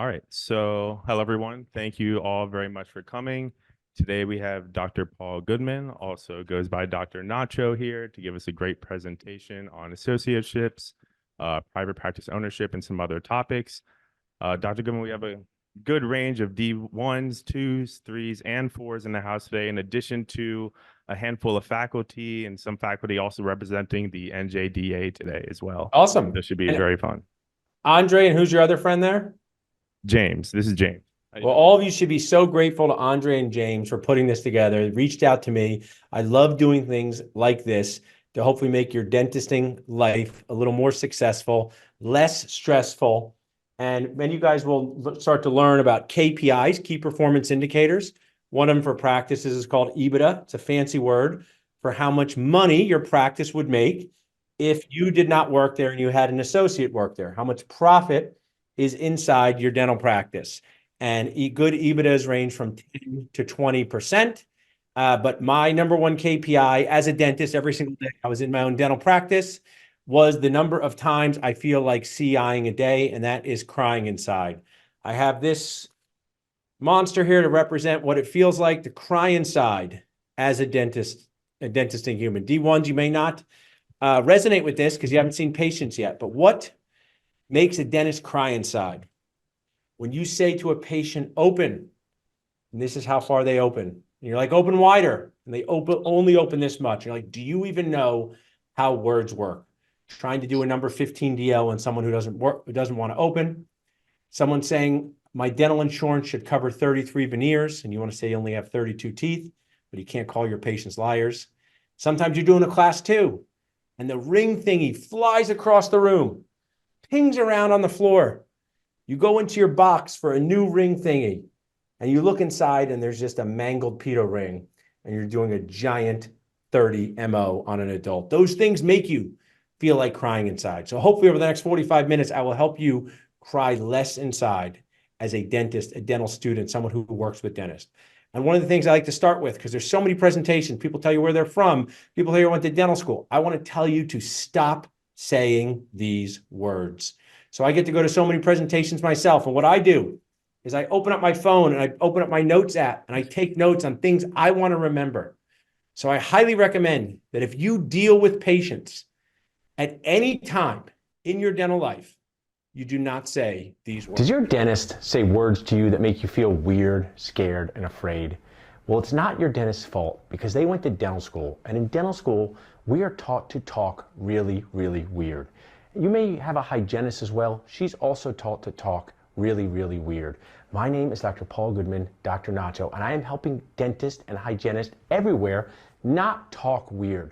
All right. So, hello, everyone. Thank you all very much for coming. Today, we have Dr. Paul Goodman, also goes by Dr. Nacho, here to give us a great presentation on associateships, private practice ownership, and some other topics. Dr. Goodman, we have a good range of D1s, 2s, 3s, and 4s in the house today, in addition to a handful of faculty and some faculty also representing the NJDA today as well. Awesome. This should be And very fun. Andre, and who's your other friend there? James, this is James. Well, all of you should be so grateful to Andre and James for putting this together. They reached out to me. I love doing things like this to hopefully make your dentisting life a little more successful, less stressful. And many of you guys will start to learn about KPIs, key performance indicators. One of them for practices is called EBITDA. It's a fancy word for how much money your practice would make if you did not work there and you had an associate work there. How much profit is inside your dental practice. And good EBITDAs range from 10 to 20%. But my number one KPI as a dentist every single day I was in my own dental practice was the number of times I feel like CIing a day, and that is crying inside. I have this monster here to represent what it feels like to cry inside as a dentisting human. D1s, you may not resonate with this because you haven't seen patients yet, but what makes a dentist cry inside? When you say to a patient, open, and this is how far they open, and you're like, open wider, and they only open this much. You're like, do you even know how words work? Trying to do a number 15 DL and someone who doesn't want to open. Someone saying, my dental insurance should cover 33 veneers, and you want to say you only have 32 teeth, but you can't call your patients liars. Sometimes you're doing a class 2, and the ring thingy flies across the room, pings around on the floor. You go into your box for a new ring thingy, and you look inside, and there's just a mangled pedo ring, and you're doing a giant 30 MO on an adult. Those things make you feel like crying inside. So hopefully over the next 45 minutes, I will help you cry less inside as a dentist, a dental student, someone who works with dentists. And one of the things I like to start with, because there's so many presentations, people tell you where they're from, people here went to dental school. I want to tell you to stop saying these words. So I get to go to so many presentations myself. And what I do is I open up my phone and I open up my notes app and I take notes on things I want to remember. So I highly recommend that if you deal with patients at any time in your dental life, you do not say these words. Does your dentist say words to you that make you feel weird, scared, and afraid? Well, it's not your dentist's fault because they went to dental school. And in dental school, we are taught to talk really, really weird. You may have a hygienist as well. She's also taught to talk really, really weird. My name is Dr. Paul Goodman, Dr. Nacho, and I am helping dentists and hygienists everywhere not talk weird.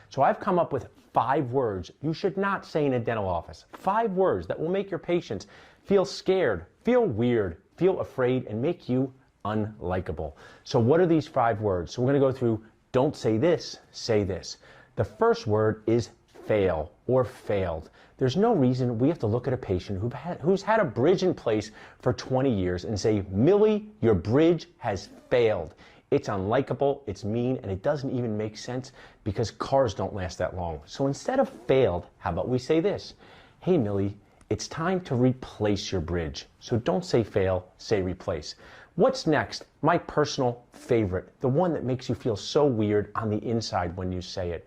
So I've come up with 5 words you should not say in a dental office. 5 words that will make your patients feel scared, feel weird, feel afraid, and make you unlikable. So what are these 5 words? So we're going to go through don't say this, say this. The first word is fail or failed. There's no reason we have to look at a patient who's had a bridge in place for 20 years and say, Millie, your bridge has failed. It's unlikable, it's mean, and it doesn't even make sense because cars don't last that long. So instead of failed, how about we say this? Hey, Millie, it's time to replace your bridge. So don't say fail, say replace. What's next? My personal favorite, the one that makes you feel so weird on the inside when you say it.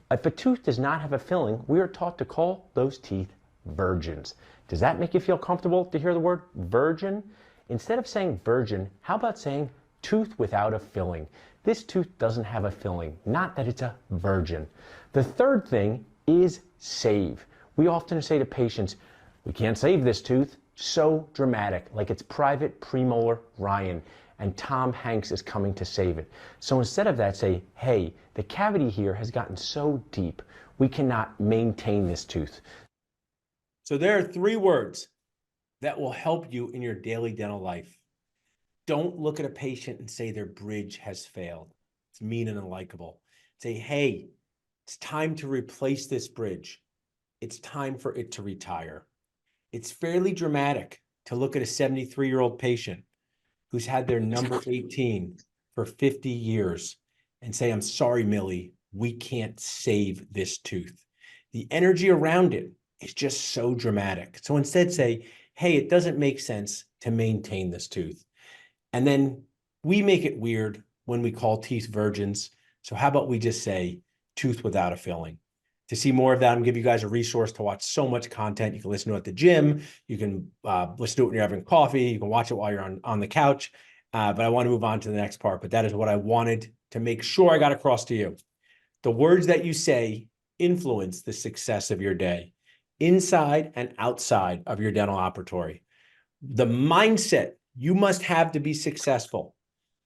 If a tooth does not have a filling, we are taught to call those teeth virgins. Does that make you feel comfortable to hear the word virgin? Instead of saying virgin, how about saying tooth without a filling? This tooth doesn't have a filling, not that it's a virgin. The third thing is save. We often say to patients, we can't save this tooth. So dramatic, like it's private premolar Ryan and Tom Hanks is coming to save it. So instead of that, say, hey, the cavity here has gotten so deep, we cannot maintain this tooth. So there are 3 words that will help you in your daily dental life. Don't look at a patient and say their bridge has failed. It's mean and unlikable. Say, hey, it's time to replace this bridge. It's time for it to retire. It's fairly dramatic to look at a 73-year-old patient who's had their number 18 for 50 years and say, I'm sorry, Millie, we can't save this tooth. the energy around it is just so dramatic. So instead say, hey, it doesn't make sense to maintain this tooth. And then we make it weird when we call teeth virgins. So how about we just say tooth without a filling? To see more of that, I'm gonna give you guys a resource to watch so much content. You can listen to it at the gym. You can listen to it when you're having coffee. You can watch it while you're on the couch. But I want to move on to the next part. But that is what I wanted to make sure I got across to you. The words that you say influence the success of your day, inside and outside of your dental operatory. The mindset you must have to be successful.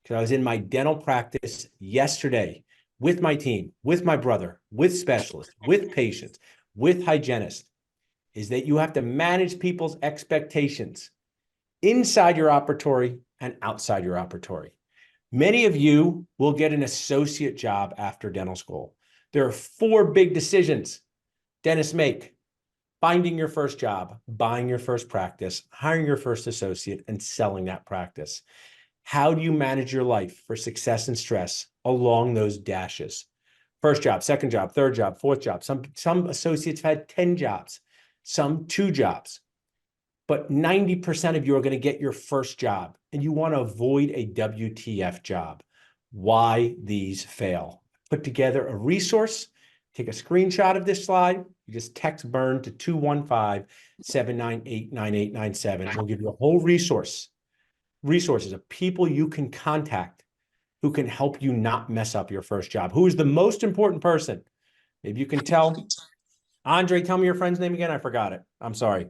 Because I was in my dental practice yesterday with my team, with my brother, with specialists, with patients, with hygienists, is that you have to manage people's expectations inside your operatory and outside your operatory. Many of you will get an associate job after dental school. There are 4 big decisions dentists make: finding your first job, buying your first practice, hiring your first associate, and selling that practice. How do you manage your life for success and stress along those dashes? First job, second job, third job, fourth job. Some associates have had 10 jobs, some 2 jobs. But 90% of you are going to get your first job, and you want to avoid a WTF job. Why these fail? Put together a resource. Take a screenshot of this slide. You just text BURN to 215-798-9897. We'll give you a whole resources of people you can contact who can help you not mess up your first job. Who is the most important person? Maybe you can tell. Andre, tell me your friend's name again. I forgot it. I'm sorry.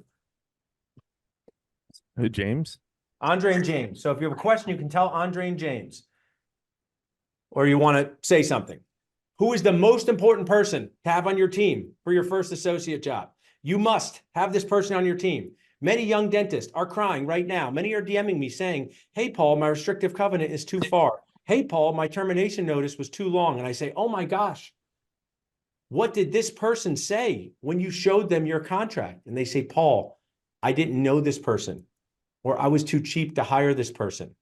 James? Andre and James. So if you have a question, you can tell Andre and James. Or you want to say something. Who is the most important person to have on your team for your first associate job? You must have this person on your team. Many young dentists are crying right now. Many are DMing me saying, hey, Paul, my restrictive covenant is too far. Hey, Paul, my termination notice was too long. And I say, oh my gosh, what did this person say when you showed them your contract? And they say, Paul, I didn't know this person, or I was too cheap to hire this person.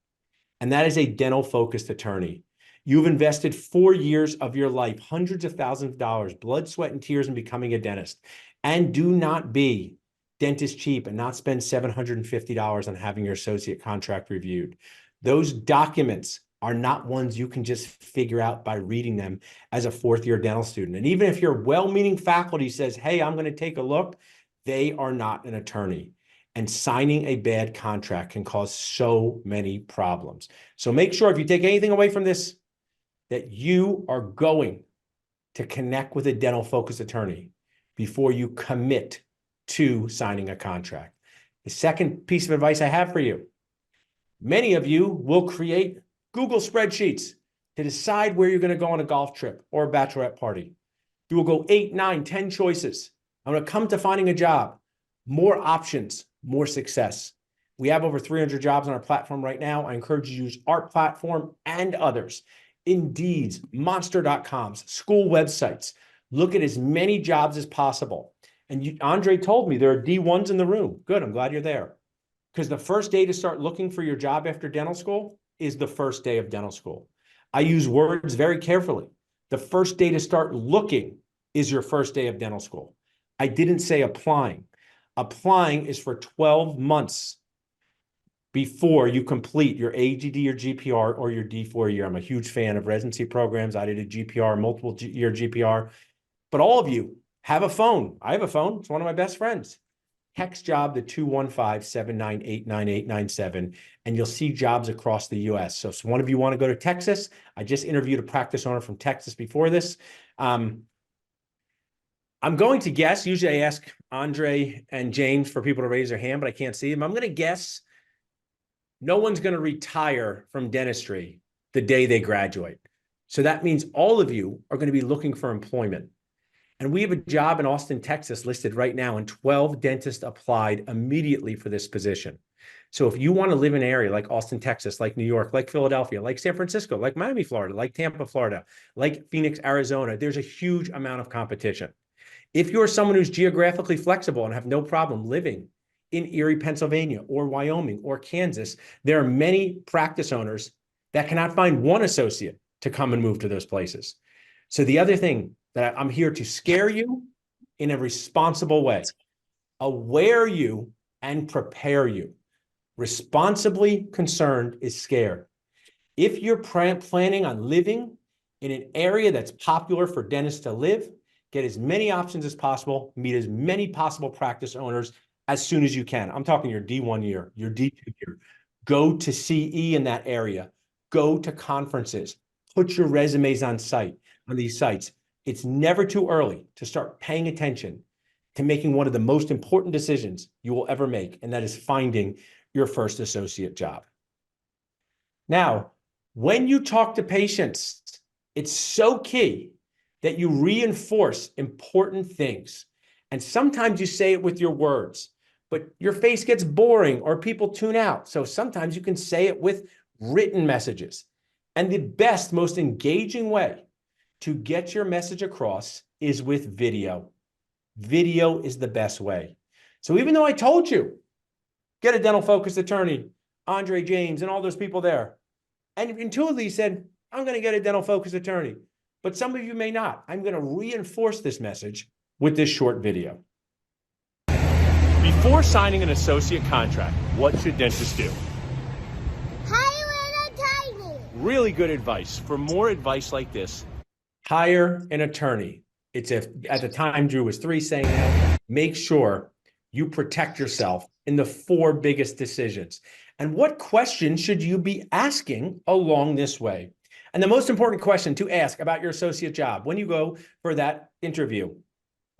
And that is a dental-focused attorney. You've invested 4 years of your life, hundreds of thousands of dollars, blood, sweat, and tears in becoming a dentist. And do not be dentist cheap and not spend $750 on having your associate contract reviewed. Those documents are not ones you can just figure out by reading them as a 4th-year dental student. And even if your well-meaning faculty says, hey, I'm going to take a look, they are not an attorney. And signing a bad contract can cause so many problems. So make sure if you take anything away from this, that you are going to connect with a dental-focused attorney before you commit to signing a contract. The second piece of advice I have for you, many of you will create Google spreadsheets to decide where you're going to go on a golf trip or a bachelorette party. You will go 8, 9, 10 choices. I'm going to come to finding a job, more options, more success. We have over 300 jobs on our platform right now. I encourage you to use our platform and others. Indeed's, Monster.com's, school websites. Look at as many jobs as possible. And Andre told me there are D1s in the room. Good, I'm glad you're there. Because the first day to start looking for your job after dental school is the first day of dental school. I use words very carefully. The first day to start looking is your first day of dental school. I didn't say applying. Applying is for 12 months before you complete your AGD or GPR or your D4 year. I'm a huge fan of residency programs. I did a GPR, multiple year GPR. But all of you have a phone. I have a phone. It's one of my best friends. Text job to 215-798-9897, and you'll see jobs across the U.S. So if one of you want to go to Texas, I just interviewed a practice owner from Texas before this. I'm going to guess, usually I ask Andre and James for people to raise their hand, but I can't see them. I'm going to guess no one's going to retire from dentistry the day they graduate. So that means all of you are going to be looking for employment. And we have a job in Austin, Texas listed right now, and 12 dentists applied immediately for this position. So if you want to live in an area like Austin, Texas, like New York, like Philadelphia, like San Francisco, like Miami, Florida, like Tampa, Florida, like Phoenix, Arizona, there's a huge amount of competition. If you're someone who's geographically flexible and have no problem living in Erie, Pennsylvania, or Wyoming, or Kansas, there are many practice owners that cannot find one associate to come and move to those places. So the other thing that I'm here to scare you in a responsible way. Aware you and prepare you. Responsibly concerned is scared. If you're planning on living in an area that's popular for dentists to live, get as many options as possible, meet as many possible practice owners as soon as you can. I'm talking your D1 year, your D2 year. Go to CE in that area. Go to conferences. Put your resumes on these sites. It's never too early to start paying attention to making one of the most important decisions you will ever make, and that is finding your first associate job. Now, when you talk to patients, it's so key that you reinforce important things. And sometimes you say it with your words, but your face gets boring or people tune out. So sometimes you can say it with written messages. And the best, most engaging way to get your message across is with video. Video is the best way. So even though I told you, get a dental focused attorney, Andre James, and all those people there, and intuitively said, I'm going to get a dental focused attorney, but some of you may not. I'm going to reinforce this message with this short video. Before signing an associate contract, what should dentists do? Hire an attorney. Really good advice. For more advice like this, Hire an attorney. It's if at the time Drew was 3 saying that, make sure you protect yourself in the 4 biggest decisions. And what questions should you be asking along this way? And the most important question to ask about your associate job when you go for that interview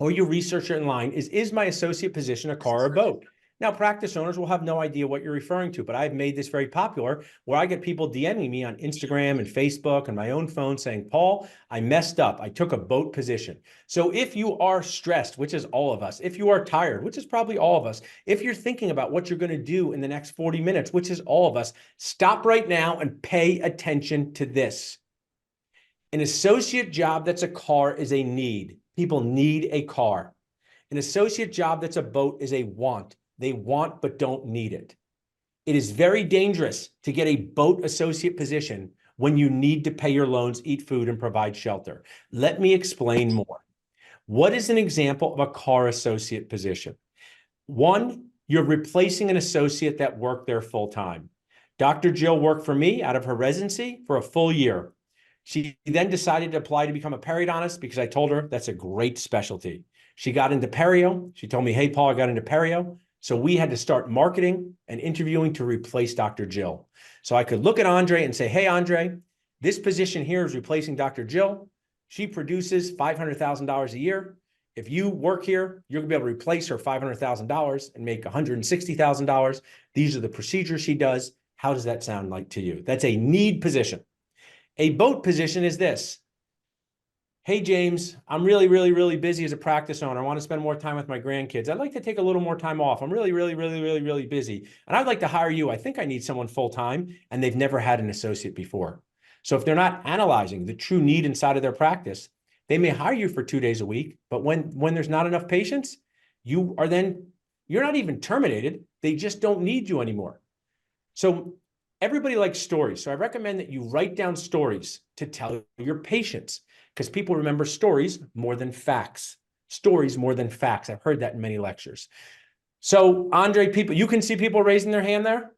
or you research it online is my associate position a car or boat? Now, practice owners will have no idea what you're referring to, but I've made this very popular where I get people DMing me on Instagram and Facebook and my own phone saying, Paul, I messed up. I took a boat position. So if you are stressed, which is all of us, if you are tired, which is probably all of us, if you're thinking about what you're going to do in the next 40 minutes, which is all of us, stop right now and pay attention to this. An associate job that's a car is a need. People need a car. An associate job that's a boat is a want. They want but don't need it. It is very dangerous to get a boat associate position when you need to pay your loans, eat food, and provide shelter. Let me explain more. What is an example of a car associate position? 1, you're replacing an associate that worked there full time. Dr. Jill worked for me out of her residency for a full year. She then decided to apply to become a periodontist because I told her that's a great specialty. She got into perio. She told me, hey, Paul, I got into perio. So we had to start marketing and interviewing to replace Dr. Jill. So I could look at Andre and say, hey, Andre, this position here is replacing Dr. Jill. She produces $500,000 a year. If you work here, you're gonna be able to replace her $500,000 and make $160,000. These are the procedures she does. How does that sound like to you? That's a need position. A boat position is this. Hey, James, I'm really busy as a practice owner. I want to spend more time with my grandkids. I'd like to take a little more time off. I'm really busy. And I'd like to hire you. I think I need someone full-time, and they've never had an associate before. So if they're not analyzing the true need inside of their practice, they may hire you for 2 days a week, but when there's not enough patients, you're not even terminated. They just don't need you anymore. So everybody likes stories. So I recommend that you write down stories to tell your patients, because people remember stories more than facts. Stories more than facts. I've heard that in many lectures. So Andre, you can see people raising their hand there?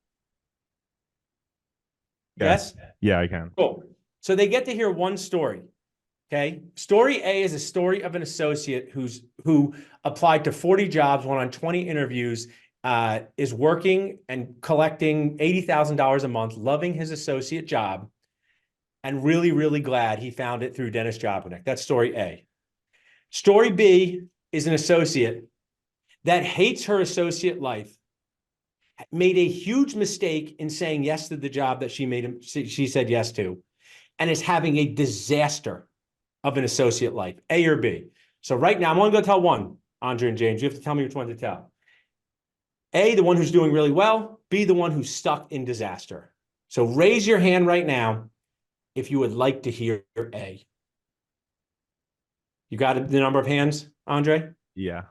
Yes? Yeah, I can. Cool. So they get to hear one story. Okay. Story A is a story of an associate who applied to 40 jobs, went on 20 interviews, is working and collecting $80,000 a month, loving his associate job, and really glad he found it through Dennis Jopinick. That's story A. Story B is an associate that hates her associate life, made a huge mistake in saying yes to the job that she said yes to, and is having a disaster of an associate life, A or B. So right now, I'm only going to tell one, Andre and James. You have to tell me which one to tell. A, the one who's doing really well. B, the one who's stuck in disaster. So raise your hand right now if you would like to hear A. You got the number of hands, Andre? Yeah.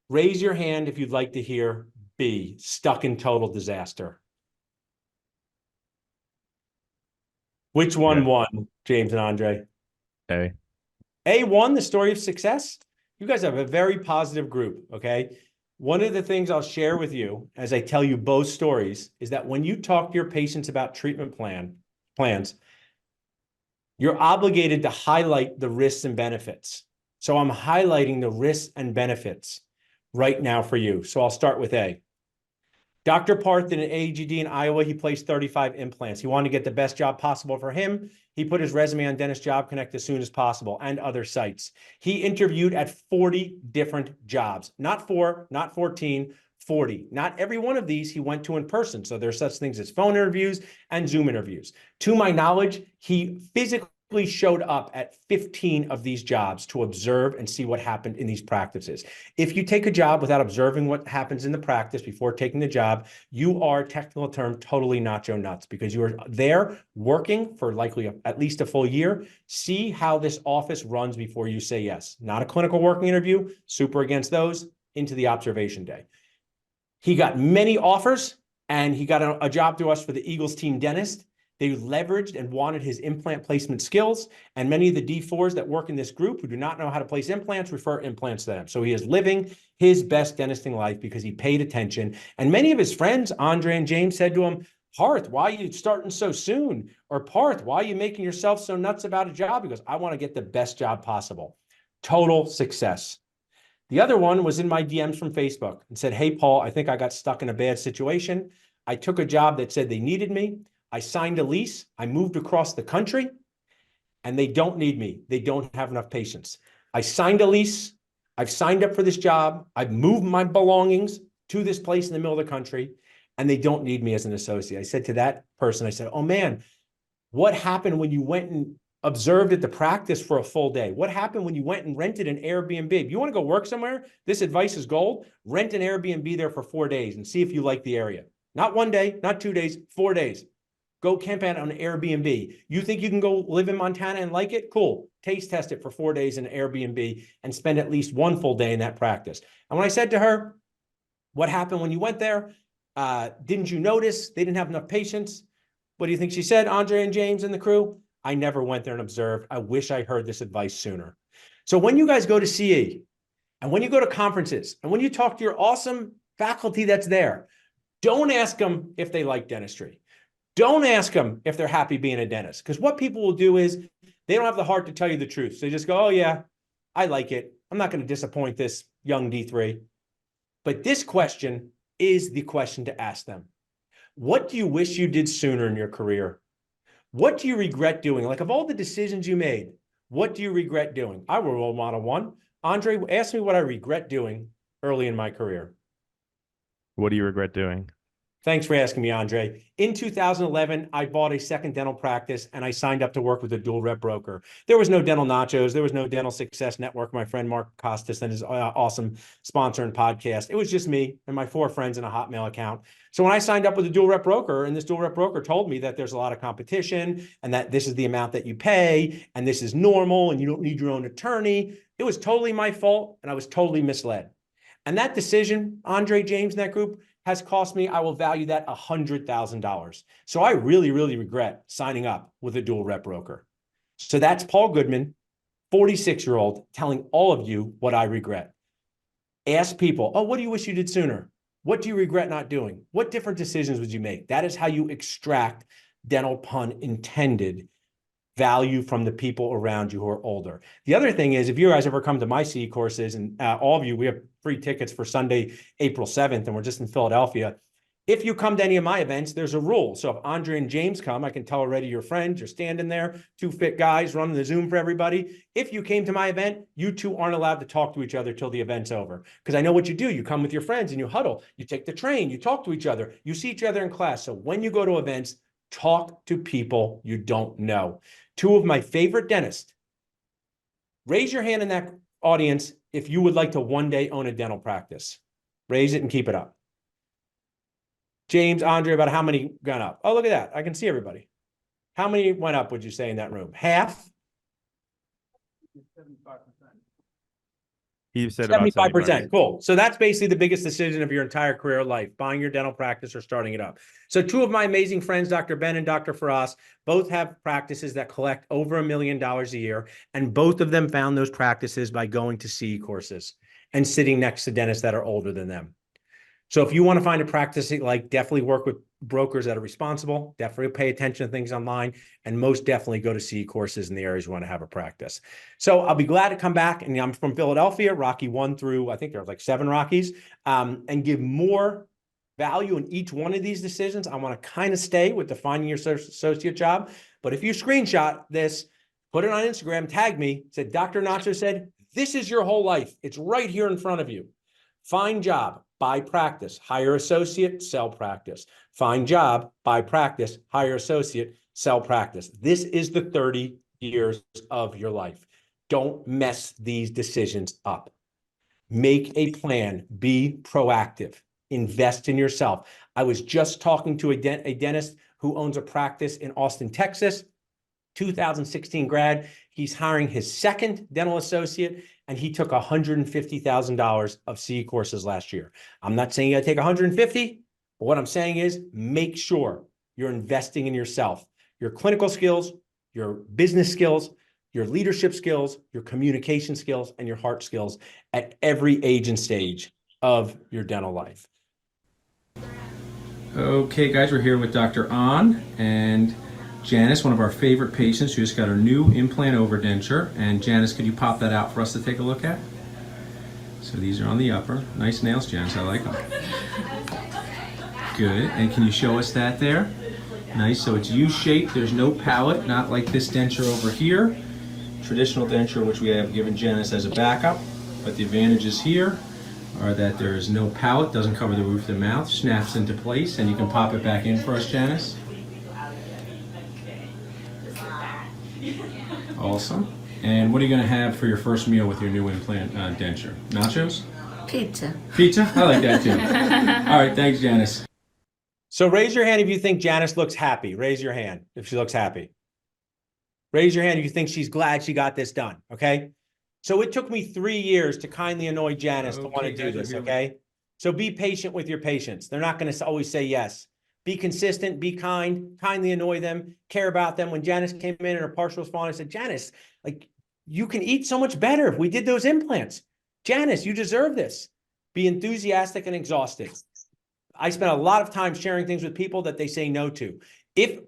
Raise your hand if you'd like to hear B, stuck in total disaster. Which one won, James and Andre? A. A won, the story of success? You guys have a very positive group, okay? One of the things I'll share with you as I tell you both stories is that when you talk to your patients about treatment plans, you're obligated to highlight the risks and benefits. So I'm highlighting the risks and benefits right now for you. So I'll start with A. Dr. Parth in an AGD in Iowa, he placed 35 implants. He wanted to get the best job possible for him. He put his resume on Dentist Job Connect as soon as possible and other sites. He interviewed at 40 different jobs, not 4, not 14, 40. Not every one of these he went to in person. So there's such things as phone interviews and Zoom interviews. To my knowledge, he physically showed up at 15 of these jobs to observe and see what happened in these practices. If you take a job without observing what happens in the practice before taking the job, you are, technical term, totally nacho nuts, because you are there working for likely at least a full year. See how this office runs before you say yes. Not a clinical working interview, super against those, into the observation day. He got many offers, and he got a job through us for the Eagles team dentist. They leveraged and wanted his implant placement skills, and many of the D4s that work in this group who do not know how to place implants refer implants to them. So he is living his best dentisting life because he paid attention. And many of his friends, Andre and James, said to him, Parth, why are you starting so soon? Or Parth, why are you making yourself so nuts about a job? He goes, I want to get the best job possible. Total success. The other one was in my DMs from Facebook and said, hey, Paul, I think I got stuck in a bad situation. I took a job that said they needed me. I signed a lease. I moved across the country, and they don't need me. They don't have enough patients. I signed a lease. I've signed up for this job. I've moved my belongings to this place in the middle of the country, and they don't need me as an associate. I said to that person, I said, oh man, what happened when you went and observed at the practice for a full day? What happened when you went and rented an Airbnb? If you want to go work somewhere, this advice is gold. Rent an Airbnb there for 4 days and see if you like the area. Not 1 day, not 2 days, 4 days. Go camp out on an Airbnb. You think you can go live in Montana and like it? Cool. Taste test it for 4 days in an Airbnb and spend at least 1 full day in that practice. And when I said to her, what happened when you went there? Didn't you notice they didn't have enough patients? What do you think she said, Andre and James and the crew? I never went there and observed. I wish I heard this advice sooner. So when you guys go to CE, and when you go to conferences, and when you talk to your awesome faculty that's there, don't ask them if they like dentistry. Don't ask them if they're happy being a dentist, because what people will do is they don't have the heart to tell you the truth. So they just go, oh yeah, I like it. I'm not going to disappoint this young D3. But this question is the question to ask them. What do you wish you did sooner in your career? What do you regret doing? Like, of all the decisions you made, what do you regret doing? I will role model one. Andre, ask me what I regret doing early in my career. What do you regret doing? Thanks for asking me, Andre. In 2011, I bought a second dental practice and I signed up to work with a dual rep broker. There was no dental nachos. There was no dental success network. My friend Mark Costas and his awesome sponsor and podcast. It was just me and my 4 friends and a Hotmail account. So when I signed up with a dual rep broker, and this dual rep broker told me that there's a lot of competition and that this is the amount that you pay and this is normal and you don't need your own attorney, it was totally my fault and I was totally misled. And that decision, Andre, James, and that group, has cost me, I will value that $100,000. So I really, really regret signing up with a dual rep broker. So that's Paul Goodman, 46-year-old, telling all of you what I regret. Ask people, oh, what do you wish you did sooner? What do you regret not doing? What different decisions would you make? That is how you extract, dental pun intended, value from the people around you who are older. The other thing is, if you guys ever come to my CE courses, and all of you, we have free tickets for Sunday, April 7th, and we're just in Philadelphia. If you come to any of my events, there's a rule. So if Andre and James come, I can tell already your friends, you're standing there, 2 fit guys running the Zoom for everybody. If you came to my event, you 2 aren't allowed to talk to each other till the event's over. Because I know what you do. You come with your friends and you huddle. You take the train. You talk to each other. You see each other in class. So when you go to events, talk to people you don't know. 2 of my favorite dentists. Raise your hand in that audience if you would like to one day own a dental practice. Raise it and keep it up. James, Andre, about how many got up? Oh, look at that. I can see everybody. How many went up, would you say, in that room? Half? 75%. He said about 75%. Cool. So that's basically the biggest decision of your entire career life, buying your dental practice or starting it up. So two of my amazing friends, Dr. Ben and Dr. Faraz, both have practices that collect over $1 million a year. And both of them found those practices by going to CE courses and sitting next to dentists that are older than them. So if you want to find a practice, like, definitely work with brokers that are responsible, definitely pay attention to things online, and most definitely go to CE courses in the areas you want to have a practice. So I'll be glad to come back, and I'm from Philadelphia, Rocky 1 through, I think there are like 7 Rockies, and give more value in each one of these decisions. I want to kind of stay with the finding your associate job, but if you screenshot this, put it on Instagram, tag me, said Dr. Nacho said, this is your whole life. It's right here in front of you. Find job, buy practice, hire associate, sell practice. Find job, buy practice, hire associate, sell practice. This is the 30 years of your life. Don't mess these decisions up. Make a plan, be proactive, invest in yourself. I was just talking to a dentist who owns a practice in Austin, Texas, 2016 grad. He's hiring his second dental associate, and he took $150,000 of CE courses last year. I'm not saying you gotta take 150, but what I'm saying is make sure you're investing in yourself, your clinical skills, your business skills, your leadership skills, your communication skills, and your heart skills at every age and stage of your dental life. Okay, guys, we're here with Dr. An and Janice, one of our favorite patients who just got her new implant overdenture. And Janice, could you pop that out for us to take a look at? So these are on the upper. Nice nails, Janice. I like them. Good. And can you show us that there? Nice. So it's U-shaped. There's no palate, not like this denture over here. Traditional denture, which we have given Janice as a backup. But the advantages here are that there is no palate, doesn't cover the roof of the mouth, snaps into place, and you can pop it back in for us, Janice. Awesome. And what are you going to have for your first meal with your new implant denture? Nachos? Pizza. Pizza? I like that too. All right, thanks, Janice. So raise your hand if you think Janice looks happy. Raise your hand if she looks happy. Raise your hand if you think she's glad she got this done, okay? So it took me 3 years to kindly annoy Janice to want to do this, okay? So be patient with your patients. They're not going to always say yes. Be consistent, be kind, kindly annoy them, care about them. When Janice came in and her partial was falling, I said, Janice, like, you can eat so much better if we did those implants. Janice, you deserve this. Be enthusiastic and exhausted. I spent a lot of time sharing things with people that they say no to. If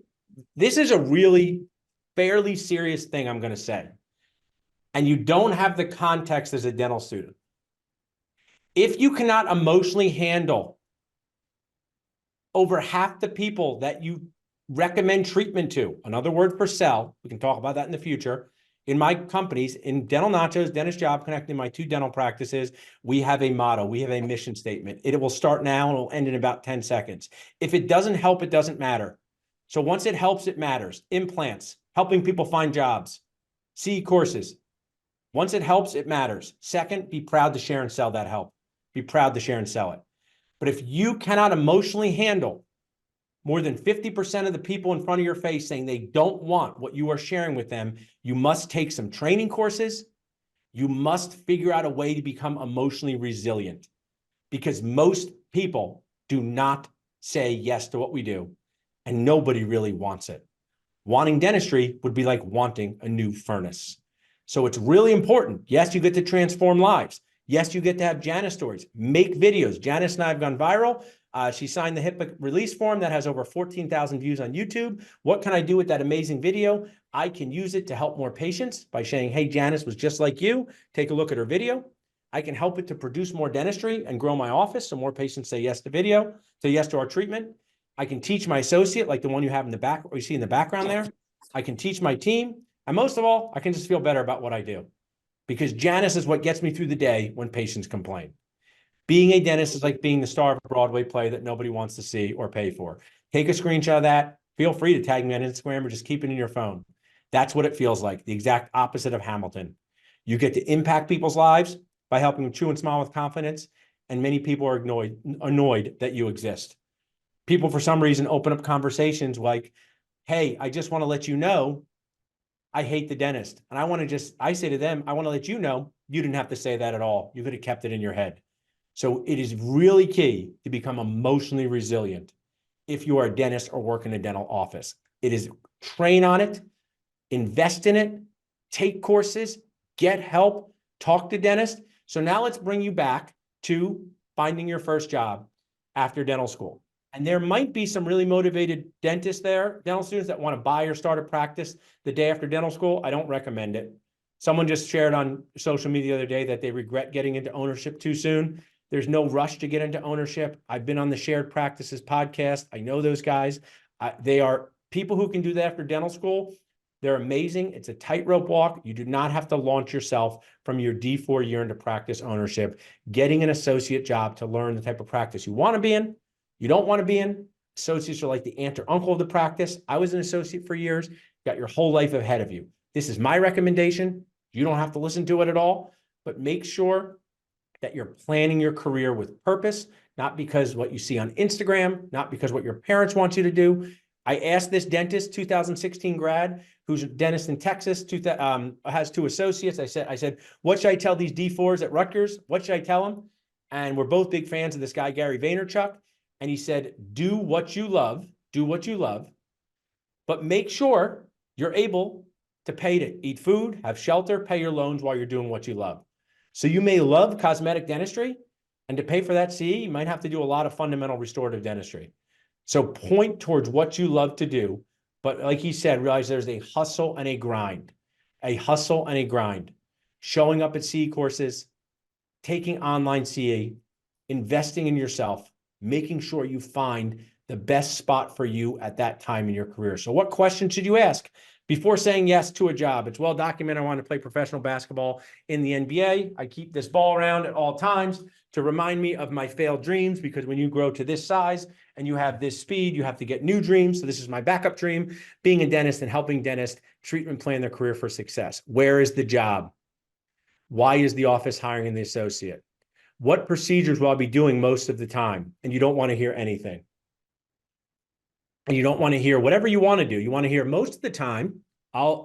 this is a really fairly serious thing I'm going to say, and you don't have the context as a dental student, if you cannot emotionally handle over half the people that you recommend treatment to, another word for sell, we can talk about that in the future. In my companies, in Dental Nachos, Dentist Job Connect, in my 2 dental practices, we have a motto, we have a mission statement. It will start now and it will end in about 10 seconds. If it doesn't help, it doesn't matter. So once it helps, it matters. Implants, helping people find jobs, CE courses. Once it helps, it matters. Second, be proud to share and sell that help. Be proud to share and sell it. But if you cannot emotionally handle more than 50% of the people in front of your face saying they don't want what you are sharing with them, you must take some training courses. You must figure out a way to become emotionally resilient, because most people do not say yes to what we do, and nobody really wants it. Wanting dentistry would be like wanting a new furnace. So it's really important. Yes, you get to transform lives. Yes, you get to have Janice stories. Make videos. Janice and I have gone viral. She signed the HIPAA release form that has over 14,000 views on YouTube. What can I do with that amazing video? I can use it to help more patients by saying, hey, Janice was just like you. Take a look at her video. I can help it to produce more dentistry and grow my office so more patients say yes to video, say yes to our treatment. I can teach my associate, like the one you have in the back, or you see in the background there. I can teach my team. And most of all, I can just feel better about what I do, because Janice is what gets me through the day when patients complain. Being a dentist is like being the star of a Broadway play that nobody wants to see or pay for. Take a screenshot of that. Feel free to tag me on Instagram or just keep it in your phone. That's what it feels like, the exact opposite of Hamilton. You get to impact people's lives by helping them chew and smile with confidence, and many people are annoyed that you exist. People, for some reason, open up conversations like, hey, I just want to let you know I hate the dentist. And I say to them, I want to let you know, you didn't have to say that at all. You could have kept it in your head. So it is really key to become emotionally resilient if you are a dentist or work in a dental office. It is train on it, invest in it, take courses, get help, talk to dentists. So now let's bring you back to finding your first job after dental school. And there might be some really motivated dentists there, dental students that want to buy or start a practice the day after dental school. I don't recommend it. Someone just shared on social media the other day that they regret getting into ownership too soon. There's no rush to get into ownership. I've been on the Shared Practices podcast. I know those guys. They are people who can do that after dental school. They're amazing. It's a tightrope walk. You do not have to launch yourself from your D4 year into practice ownership, getting an associate job to learn the type of practice you want to be in, you don't want to be in. Associates are like the aunt or uncle of the practice. I was an associate for years. You got your whole life ahead of you. This is my recommendation. You don't have to listen to it at all, but make sure that you're planning your career with purpose, not because what you see on Instagram, not because what your parents want you to do. I asked this dentist, 2016 grad, who's a dentist in Texas, has 2 associates. I said, what should I tell these D4s at Rutgers? What should I tell them? And we're both big fans of this guy, Gary Vaynerchuk. And he said, do what you love, but make sure you're able to pay to eat food, have shelter, pay your loans while you're doing what you love. So you may love cosmetic dentistry, and to pay for that CE, you might have to do a lot of fundamental restorative dentistry. So point towards what you love to do. But like he said, realize there's a hustle and a grind, showing up at CE courses, taking online CE, investing in yourself, making sure you find the best spot for you at that time in your career. So what question should you ask before saying yes to a job? It's well documented. I want to play professional basketball in the NBA. I keep this ball around at all times to remind me of my failed dreams, because when you grow to this size and you have this speed, you have to get new dreams. So this is my backup dream, being a dentist and helping dentists treat and plan their career for success. Where is the job? Why is the office hiring the associate? What procedures will I be doing most of the time? And you don't want to hear anything. And you don't want to hear whatever you want to do. You want to hear most of the time,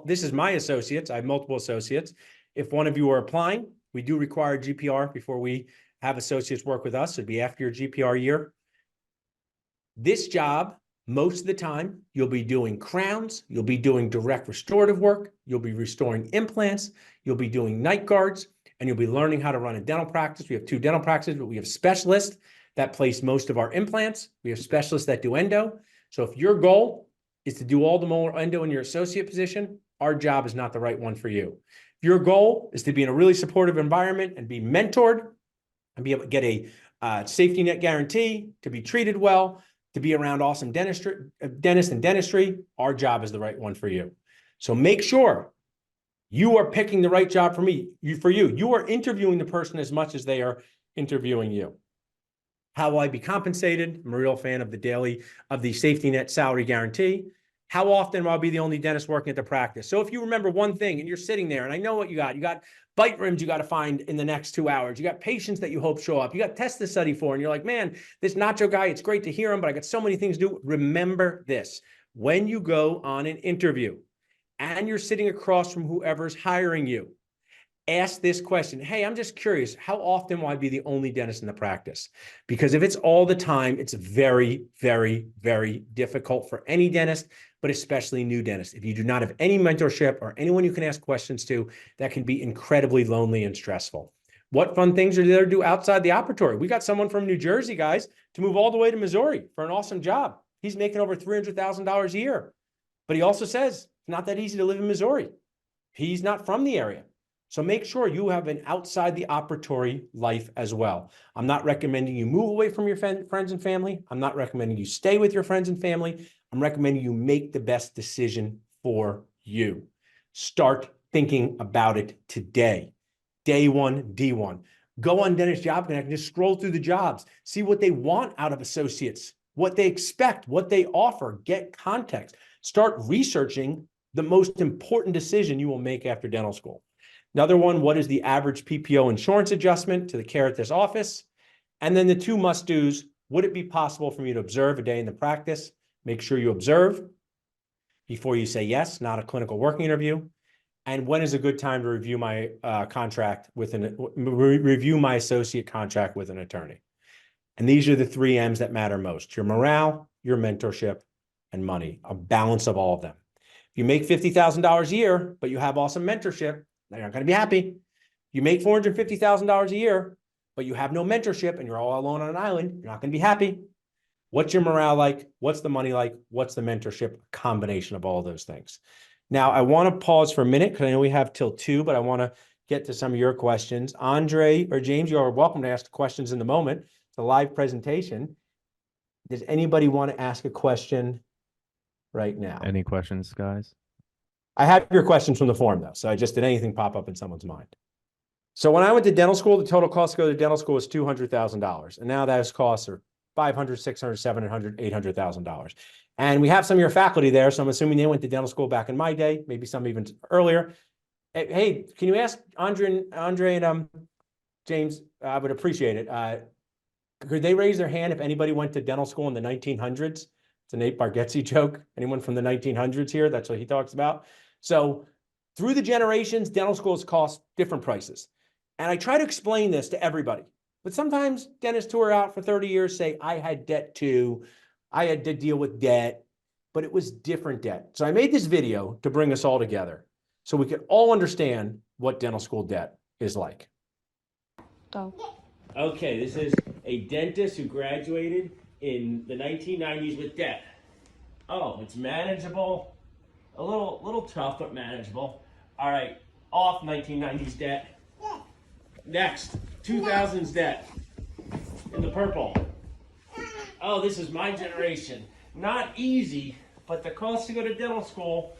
this is my associates. I have multiple associates. If one of you are applying, we do require GPR before we have associates work with us. It'd be after your GPR year. This job, most of the time, you'll be doing crowns, you'll be doing direct restorative work, you'll be restoring implants, you'll be doing night guards, and you'll be learning how to run a dental practice. We have 2 dental practices, but we have specialists that place most of our implants. We have specialists that do endo. So if your goal is to do all the molar endo in your associate position, our job is not the right one for you. If your goal is to be in a really supportive environment and be mentored and be able to get a safety net guarantee, to be treated well, to be around awesome dentists and dentistry, our job is the right one for you. So make sure you are picking the right job for you. You are interviewing the person as much as they are interviewing you. How will I be compensated? I'm a real fan of the safety net salary guarantee. How often will I be the only dentist working at the practice? So if you remember one thing and you're sitting there, and I know what you got bite rims you got to find in the next 2 hours. You got patients that you hope show up. You got tests to study for, and you're like, man, this Nacho guy, it's great to hear him, but I got so many things to do. Remember this: when you go on an interview and you're sitting across from whoever's hiring you, ask this question. Hey, I'm just curious, how often will I be the only dentist in the practice? Because if it's all the time, it's very, very, very difficult for any dentist, but especially new dentists. If you do not have any mentorship or anyone you can ask questions to, that can be incredibly lonely and stressful. What fun things are there to do outside the operatory? We got someone from New Jersey, guys, to move all the way to Missouri for an awesome job. He's making over $300,000 a year. But he also says it's not that easy to live in Missouri. He's not from the area. So make sure you have an outside the operatory life as well. I'm not recommending you move away from your friends and family. I'm not recommending you stay with your friends and family. I'm recommending you make the best decision for you. Start thinking about it today. Day one, D1. Go on Dentist Job Connect and just scroll through the jobs. See what they want out of associates, what they expect, what they offer. Get context. Start researching the most important decision you will make after dental school. Another one, what is the average PPO insurance adjustment to the care at this office? And then the 2 must-dos, would it be possible for me to observe a day in the practice? Make sure you observe before you say yes, not a clinical working interview. And when is a good time to review my contract with review my associate contract with an attorney? And these are the 3 M's that matter most: your morale, your mentorship, and money, a balance of all of them. If you make $50,000 a year, but you have awesome mentorship, you're not going to be happy. You make $450,000 a year, but you have no mentorship and you're all alone on an island, you're not going to be happy. What's your morale like? What's the money like? What's the mentorship? A combination of all those things. Now, I want to pause for a minute because I know we have till 2, but I want to get to some of your questions. Andre or James, you are welcome to ask the questions in the moment. It's a live presentation. Does anybody want to ask a question right now? Any questions, guys? I have your questions from the forum, though. So did anything pop up in someone's mind? So when I went to dental school, the total cost to go to dental school was $200,000. And now those costs are $500,000, $600,000, $700,000, $800,000. And we have some of your faculty there. So I'm assuming they went to dental school back in my day, maybe some even earlier. Hey, can you ask Andre and James? I would appreciate it. Could they raise their hand if anybody went to dental school in the 1900s? It's a Nate Bargatze joke. Anyone from the 1900s here? That's what he talks about. So through the generations, dental schools cost different prices. And I try to explain this to everybody. But sometimes dentists who are out for 30 years say, I had debt too. I had to deal with debt, but it was different debt. So I made this video to bring us all together so we could all understand what dental school debt is like. Go. Okay, this is a dentist who graduated in the 1990s with debt. Oh, it's manageable. A little tough, but manageable. All right, off 1990s debt. Next, 2000s debt in the purple. Oh, this is my generation. Not easy, but the cost to go to dental school,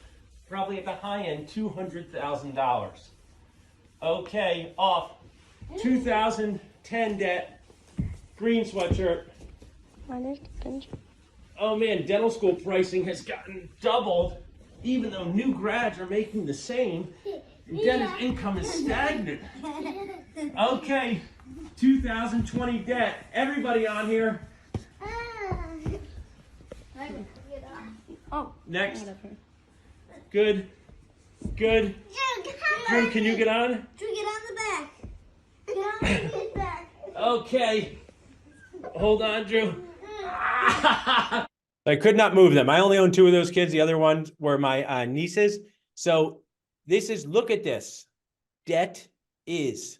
probably at the high end, $200,000. Okay, off 2010 debt, green sweatshirt. Oh man, dental school pricing has gotten doubled, even though new grads are making the same. Dentist income is stagnant. Okay, 2020 debt. Everybody on here. Oh. Next. Good. Good. Drew, can you get on? Drew, get on the back. Get on his back. Okay. Hold on, Drew. I could not move them. I only own 2 of those kids. The other ones were my nieces. So this is, look at this. Debt is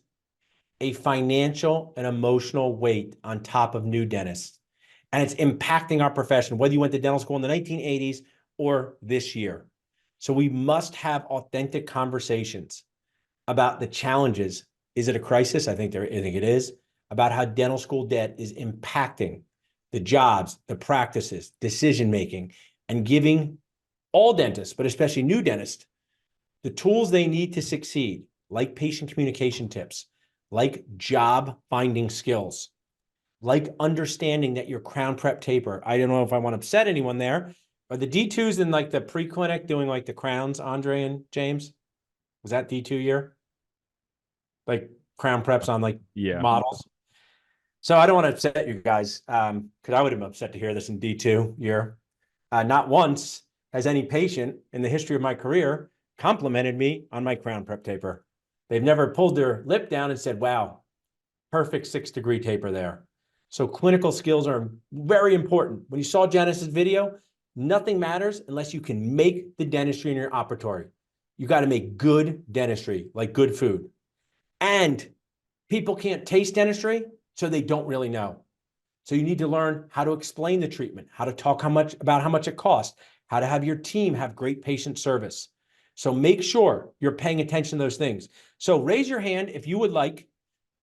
a financial and emotional weight on top of new dentists. And it's impacting our profession, whether you went to dental school in the 1980s or this year. So we must have authentic conversations about the challenges. Is it a crisis? I think it is. About how dental school debt is impacting the jobs, the practices, decision-making, and giving all dentists, but especially new dentists, the tools they need to succeed, like patient communication tips, like job finding skills, like understanding that your crown prep taper, I don't know if I want to upset anyone there, are the D2s in like the pre-clinic doing like the crowns, Andre and James? Was that D2 year? Like crown preps on like models? So I don't want to upset you guys, because I would have been upset to hear this in D2 year. Not once has any patient in the history of my career complimented me on my crown prep taper. They've never pulled their lip down and said, wow, perfect 6-degree taper there. So clinical skills are very important. When you saw Janice's video, nothing matters unless you can make the dentistry in your operatory. You got to make good dentistry, like good food. And people can't taste dentistry, so they don't really know. So you need to learn how to explain the treatment, how to talk about how much it costs, how to have your team have great patient service. So make sure you're paying attention to those things. So raise your hand if you would like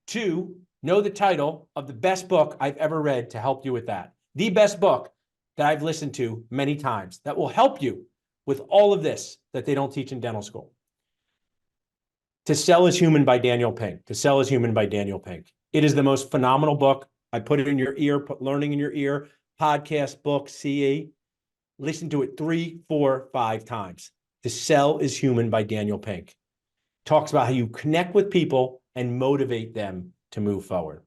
to know the title of the best book I've ever read to help you with that. The best book that I've listened to many times that will help you with all of this that they don't teach in dental school. To Sell is Human by Daniel Pink. To Sell is Human by Daniel Pink. It is the most phenomenal book. I put it in your ear, put learning in your ear, podcast, book, CE. Listen to it 3, 4, 5 times. To Sell is Human by Daniel Pink. Talks about how you connect with people and motivate them to move forward.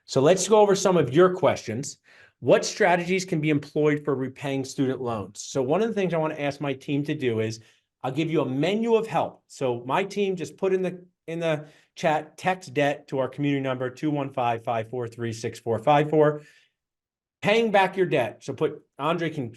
So let's go over some of your questions. What strategies can be employed for repaying student loans? So one of the things I want to ask my team to do is I'll give you a menu of help. So my team just put in the chat, text debt to our community number 215-543-6454. Paying back your debt. So put Andre can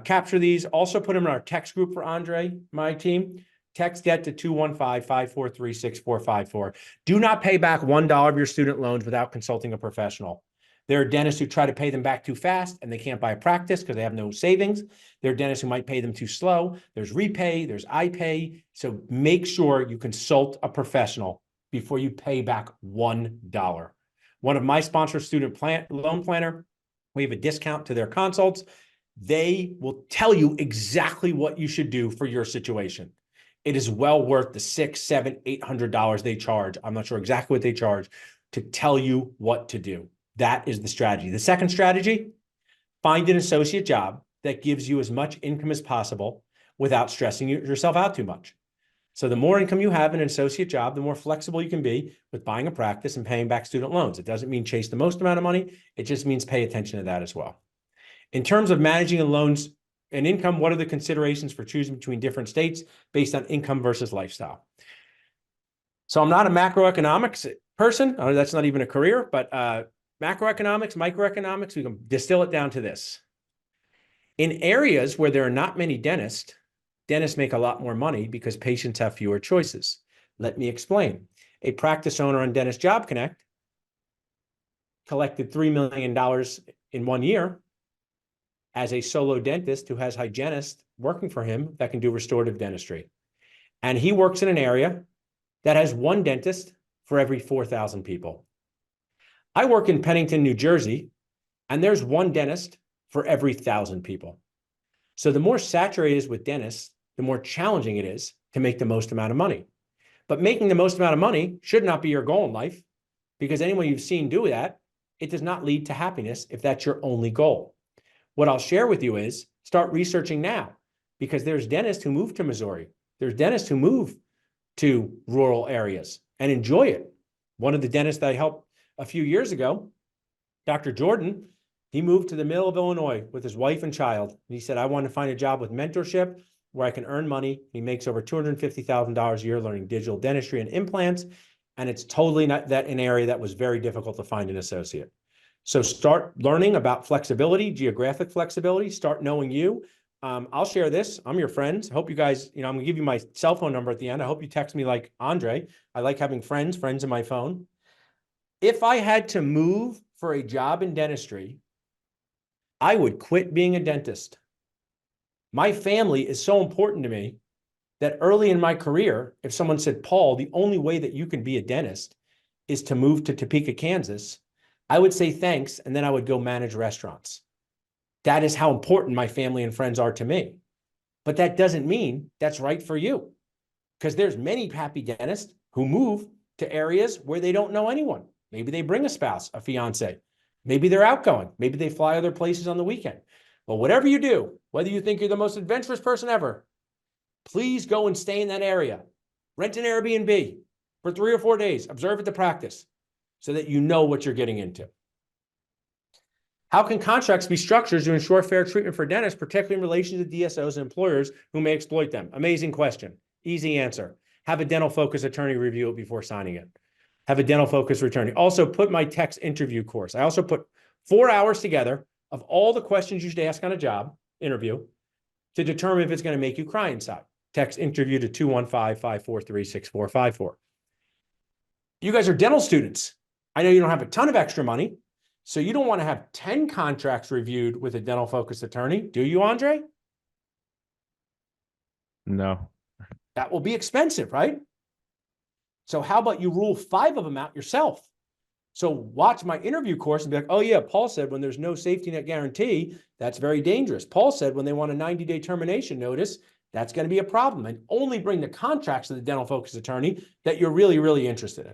capture these. Also put them in our text group for Andre, my team. Text debt to 215-543-6454. Do not pay back $1 of your student loans without consulting a professional. There are dentists who try to pay them back too fast and they can't buy a practice because they have no savings. There are dentists who might pay them too slow. There's repay, there's iPay. So make sure you consult a professional before you pay back $1. One of my sponsors, Student Loan Planner, we have a discount to their consults. They will tell you exactly what you should do for your situation. It is well worth the $600, $700, $800 they charge. I'm not sure exactly what they charge to tell you what to do. That is the strategy. The second strategy, find an associate job that gives you as much income as possible without stressing yourself out too much. So the more income you have in an associate job, the more flexible you can be with buying a practice and paying back student loans. It doesn't mean chase the most amount of money. It just means pay attention to that as well. In terms of managing loans and income, what are the considerations for choosing between different states based on income versus lifestyle? So I'm not a macroeconomics person. That's not even a career, but macroeconomics, microeconomics, we can distill it down to this. In areas where there are not many dentists make a lot more money because patients have fewer choices. Let me explain. A practice owner on Dentist Job Connect collected $3 million in 1 year as a solo dentist who has hygienists working for him that can do restorative dentistry. And he works in an area that has one dentist for every 4,000 people. I work in Pennington, New Jersey, and there's one dentist for every 1,000 people. So the more saturated it is with dentists, the more challenging it is to make the most amount of money. But making the most amount of money should not be your goal in life, because anyone you've seen do that, it does not lead to happiness if that's your only goal. What I'll share with you is start researching now, because there's dentists who move to Missouri. There's dentists who move to rural areas and enjoy it. One of the dentists that I helped a few years ago, Dr. Jordan, he moved to the middle of Illinois with his wife and child. And he said, I want to find a job with mentorship where I can earn money. He makes over $250,000 a year learning digital dentistry and implants. And it's totally not that an area that was very difficult to find an associate. So start learning about flexibility, geographic flexibility, start knowing you. I'll share this. I'm your friend. I hope you guys, I'm going to give you my cell phone number at the end. I hope you text me like Andre. I like having friends in my phone. If I had to move for a job in dentistry, I would quit being a dentist. My family is so important to me that early in my career, if someone said, Paul, the only way that you can be a dentist is to move to Topeka, Kansas, I would say thanks, and then I would go manage restaurants. That is how important my family and friends are to me. But that doesn't mean that's right for you, because there's many happy dentists who move to areas where they don't know anyone. Maybe they bring a spouse, a fiance. Maybe they're outgoing. Maybe they fly other places on the weekend. But whatever you do, whether you think you're the most adventurous person ever, please go and stay in that area. Rent an Airbnb for 3 or 4 days. Observe at the practice so that you know what you're getting into. How can contracts be structured to ensure fair treatment for dentists, particularly in relation to DSOs and employers who may exploit them? Amazing question. Easy answer. Have a dental focus attorney review it before signing it. Have a dental focus attorney. Also put my text interview course. I also put 4 hours together of all the questions you should ask on a job interview to determine if it's going to make you cry inside. Text interview to 215-543-6454. You guys are dental students. I know you don't have a ton of extra money, so you don't want to have 10 contracts reviewed with a dental focused attorney. Do you, Andre? No. That will be expensive, right? So how about you rule 5 of them out yourself? So watch my interview course and be like, oh yeah, Paul said when there's no safety net guarantee, that's very dangerous. Paul said when they want a 90-day termination notice, that's going to be a problem. And only bring the contracts to the dental focus attorney that you're really, really interested in.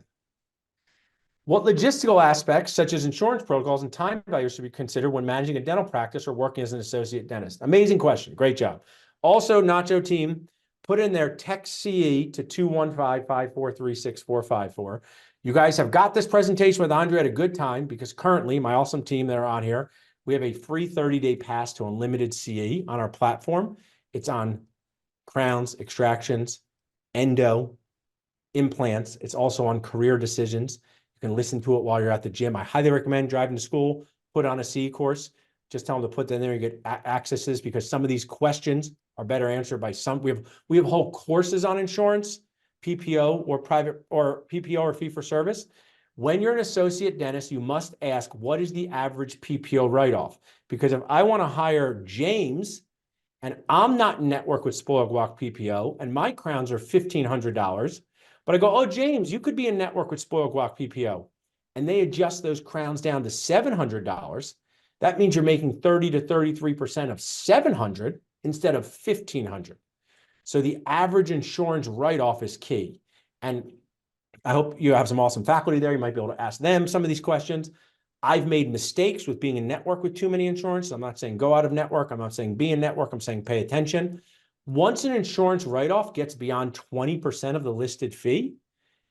What logistical aspects, such as insurance protocols and time values, should be considered when managing a dental practice or working as an associate dentist? Amazing question. Great job. Also, Nacho team, put in their text CE to 215-543-6454. You guys have got this presentation with Andre at a good time, because currently my awesome team that are on here, we have a free 30-day pass to unlimited CE on our platform. It's on crowns, extractions, endo, implants. It's also on career decisions. You can listen to it while you're at the gym. I highly recommend driving to school, put on a C course. Just tell them to put that in there. You get accesses because some of these questions are better answered by some. We have whole courses on insurance, PPO or private or PPO or fee for service. When you're an associate dentist, you must ask, what is the average PPO write-off? Because if I want to hire James and I'm not in network with Spoiled Guac PPO and my crowns are $1,500, but I go, oh, James, you could be in network with Spoiled Guac PPO. And they adjust those crowns down to $700. That means you're making 30 to 33% of 700 instead of 1,500. So the average insurance write-off is key. And I hope you have some awesome faculty there. You might be able to ask them some of these questions. I've made mistakes with being in network with too many insurance. I'm not saying go out of network. I'm not saying be in network. I'm saying pay attention. Once an insurance write-off gets beyond 20% of the listed fee,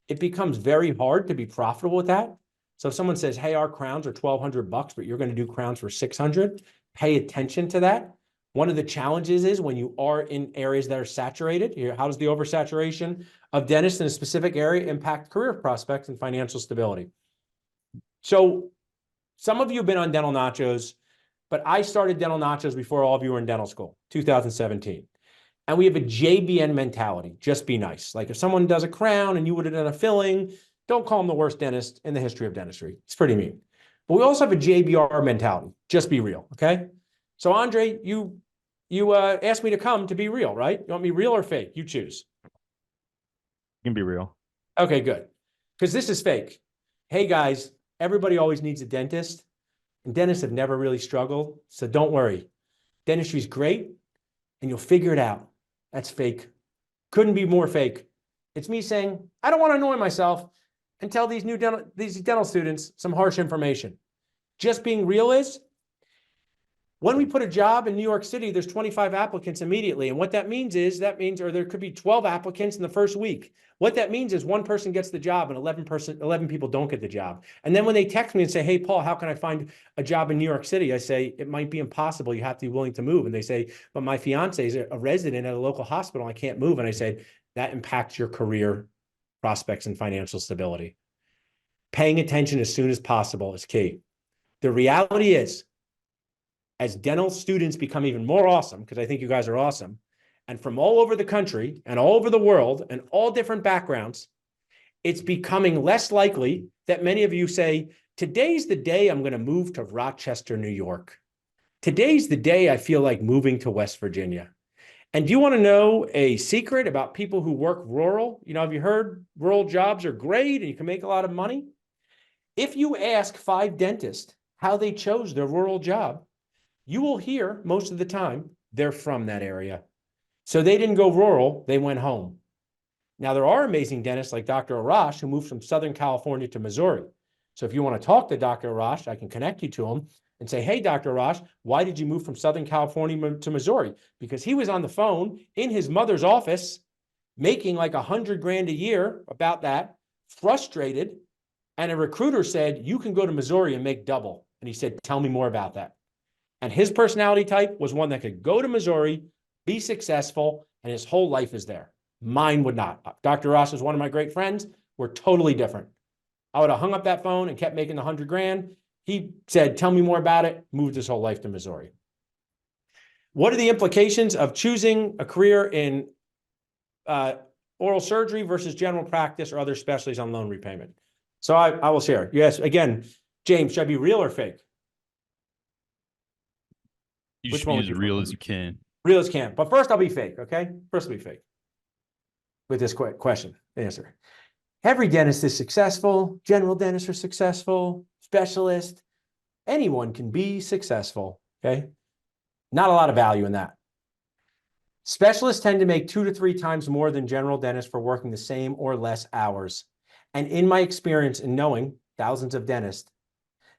it becomes very hard to be profitable with that. So if someone says, hey, our crowns are $1,200, but you're going to do crowns for 600, pay attention to that. One of the challenges is when you are in areas that are saturated, how does the oversaturation of dentists in a specific area impact career prospects and financial stability? So some of you have been on Dental Nachos, but I started Dental Nachos before all of you were in dental school, 2017. And we have a JBN mentality, just be nice. Like if someone does a crown and you would have done a filling, don't call them the worst dentist in the history of dentistry. It's pretty mean. But we also have a JBR mentality, just be real, okay? So Andre, you asked me to come to be real, right? You want me real or fake? You choose. You can be real. Okay, good. Because this is fake. Hey guys, everybody always needs a dentist, and dentists have never really struggled, so don't worry. Dentistry is great, and you'll figure it out. That's fake. Couldn't be more fake. It's me saying, I don't want to annoy myself and tell these dental students some harsh information. Just being real is, when we put a job in New York City, there's 25 applicants immediately. And what that means is, or there could be 12 applicants in the first week. What that means is one person gets the job and 11 people don't get the job. And then when they text me and say, hey, Paul, how can I find a job in New York City? I say, it might be impossible. You have to be willing to move. And they say, but my fiance is a resident at a local hospital. I can't move. And I said, that impacts your career prospects and financial stability. Paying attention as soon as possible is key. The reality is, as dental students become even more awesome, because I think you guys are awesome, and from all over the country and all over the world and all different backgrounds, it's becoming less likely that many of you say, today's the day I'm going to move to Rochester, New York. Today's the day I feel like moving to West Virginia. And do you want to know a secret about people who work rural? You know, have you heard rural jobs are great and you can make a lot of money? If you ask 5 dentists how they chose their rural job, you will hear most of the time they're from that area. So they didn't go rural, they went home. Now, there are amazing dentists like Dr. Arash who moved from Southern California to Missouri. So if you want to talk to Dr. Arash, I can connect you to him and say, hey, Dr. Arash, why did you move from Southern California to Missouri? Because he was on the phone in his mother's office, making like $100,000 a year, about that, frustrated. And a recruiter said, you can go to Missouri and make double. And he said, tell me more about that. And his personality type was one that could go to Missouri, be successful, and his whole life is there. Mine would not. Dr. Ross is one of my great friends. We're totally different. I would have hung up that phone and kept making the $100,000. He said, tell me more about it, moved his whole life to Missouri. What are the implications of choosing a career in oral surgery versus general practice or other specialties on loan repayment? So I will share. Yes, again, James, should I be real or fake? You Which should one be would as you real prefer? as you can. Real as can. But first I'll be fake, okay? First I'll be fake with this question answer. Every dentist is successful. General dentists are successful. Specialist. Anyone can be successful, okay? Not a lot of value in that. Specialists tend to make 2 to 3 times more than general dentists for working the same or less hours. And in my experience in knowing thousands of dentists,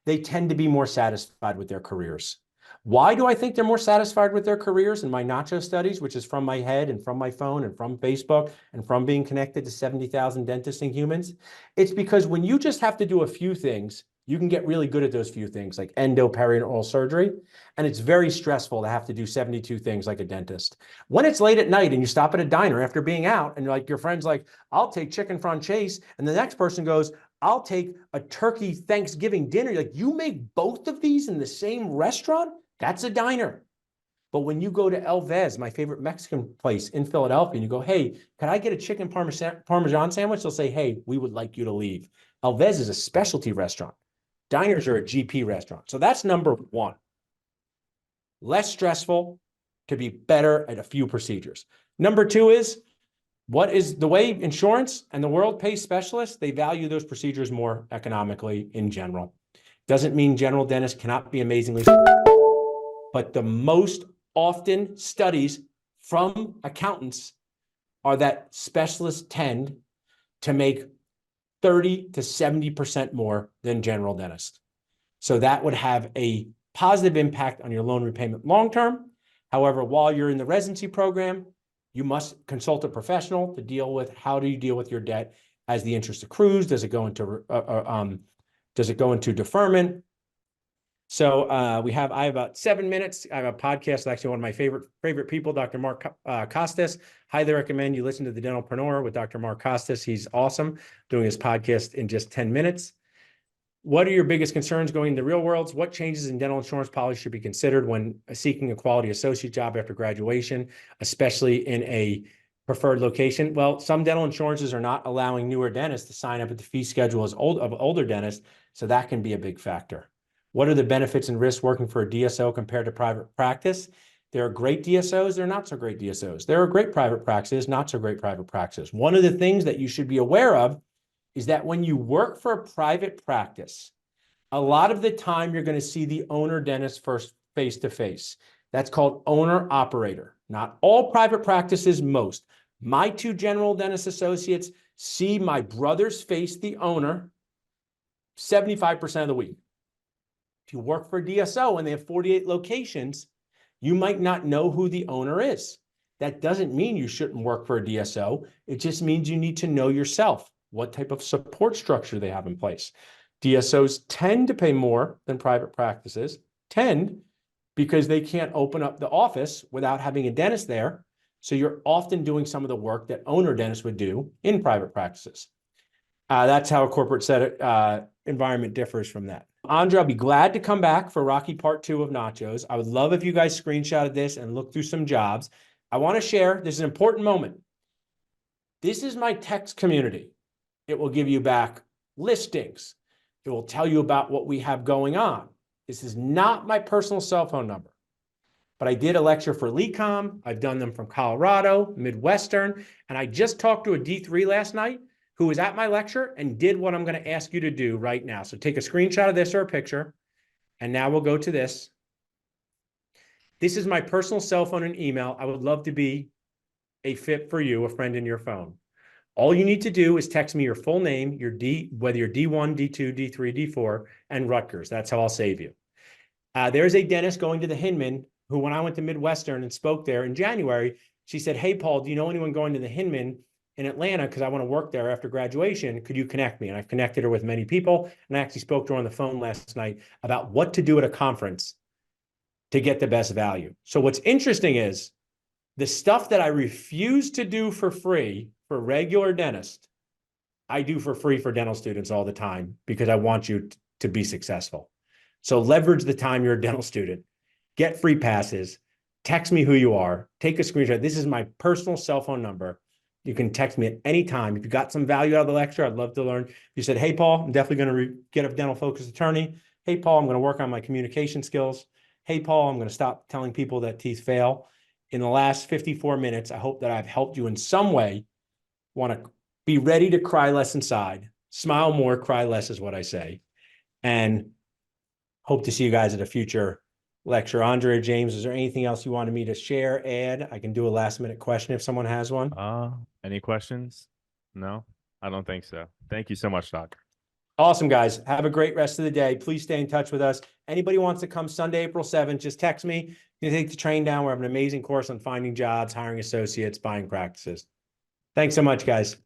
they tend to be more satisfied with their careers. Why do I think they're more satisfied with their careers in my Nacho studies, which is from my head and from my phone and from Facebook and from being connected to 70,000 dentists and humans? It's because when you just have to do a few things, You can get really good at those few things like endo, peri, and oral surgery. And it's very stressful to have to do 72 things like a dentist. When it's late at night and you stop at a diner after being out and your friend's like, I'll take chicken franchise. And the next person goes, I'll take a turkey Thanksgiving dinner. You're like, you make both of these in the same restaurant? That's a diner. But when you go to El Vez, my favorite Mexican place in Philadelphia, and you go, hey, can I get a chicken Parmesan sandwich? They'll say, hey, we would like you to leave. El Vez is a specialty restaurant. Diners are a GP restaurant. So that's number one. Less stressful to be better at a few procedures. Number two is, what is the way insurance and the world pays specialists? They value those procedures more economically in general. Doesn't mean general dentists cannot be amazingly, but the most often studies from accountants are that specialists tend to make 30 to 70% more than general dentists. So that would have a positive impact on your loan repayment long-term. However, while you're in the residency program, you must consult a professional to deal with how do you deal with your debt as the interest accrues. Does it go into deferment? So I have about 7 minutes. I have a podcast, actually one of my favorite people, Dr. Mark Costas. Highly recommend you listen to The Dentalpreneur with Dr. Mark Costas. He's awesome, doing his podcast in just 10 minutes. What are your biggest concerns going into the real world? What changes in dental insurance policy should be considered when seeking a quality associate job after graduation, especially in a preferred location? Well, some dental insurances are not allowing newer dentists to sign up at the fee schedule of older dentists, so that can be a big factor. What are the benefits and risks working for a DSO compared to private practice? There are great DSOs, there are not so great DSOs. There are great private practices, not so great private practices. One of the things that you should be aware of is that when you work for a private practice, a lot of the time you're going to see the owner dentist first face-to-face. That's called owner-operator. Not all private practices, most. My two general dentist associates see my brother's face, the owner, 75% of the week. If you work for a DSO and they have 48 locations, you might not know who the owner is. That doesn't mean you shouldn't work for a DSO. It just means you need to know yourself, what type of support structure they have in place. DSOs tend to pay more than private practices, because they can't open up the office without having a dentist there. So you're often doing some of the work that owner dentists would do in private practices. That's how a corporate environment differs from that. Andre, I'll be glad to come back for Rocky Part 2 of Nachos. I would love if you guys screenshotted this and looked through some jobs. I want to share, this is an important moment. This is my text community. It will give you back listings. It will tell you about what we have going on. This is not my personal cell phone number, but I did a lecture for LECOM. I've done them from Colorado, Midwestern, and I just talked to a D3 last night who was at my lecture and did what I'm going to ask you to do right now. So take a screenshot of this or a picture, and now we'll go to this. This is my personal cell phone and email. I would love to be a fit for you, a friend in your phone. All you need to do is text me your full name, whether you're D1, D2, D3, D4, and Rutgers. That's how I'll save you. There's a dentist going to the Hinman who, when I went to Midwestern and spoke there in January, she said, hey, Paul, do you know anyone going to the Hinman in Atlanta? Because I want to work there after graduation. Could you connect me? And I've connected her with many people. And I actually spoke to her on the phone last night about what to do at a conference to get the best value. So what's interesting is the stuff that I refuse to do for free for regular dentists, I do for free for dental students all the time because I want you to be successful. So leverage the time you're a dental student, get free passes, text me who you are, take a screenshot. This is my personal cell phone number. You can text me at any time. If you got some value out of the lecture, I'd love to learn. If you said, hey, Paul, I'm definitely going to get a dental focused attorney. Hey, Paul, I'm going to work on my communication skills. Hey, Paul, I'm going to stop telling people that teeth fail. In the last 54 minutes, I hope that I've helped you in some way. Want to be ready to cry less inside. Smile more, cry less is what I say. And hope to see you guys at a future lecture. Andre or James, is there anything else you wanted me to share, add? I can do a last minute question if someone has one. Any questions? No, I don't think so. Thank you so much, Doc. Awesome, guys. Have a great rest of the day. Please stay in touch with us. Anybody wants to come Sunday, April 7th, just text me. You can take the train down. We're having an amazing course on finding jobs, hiring associates, buying practices. Thanks so much, guys.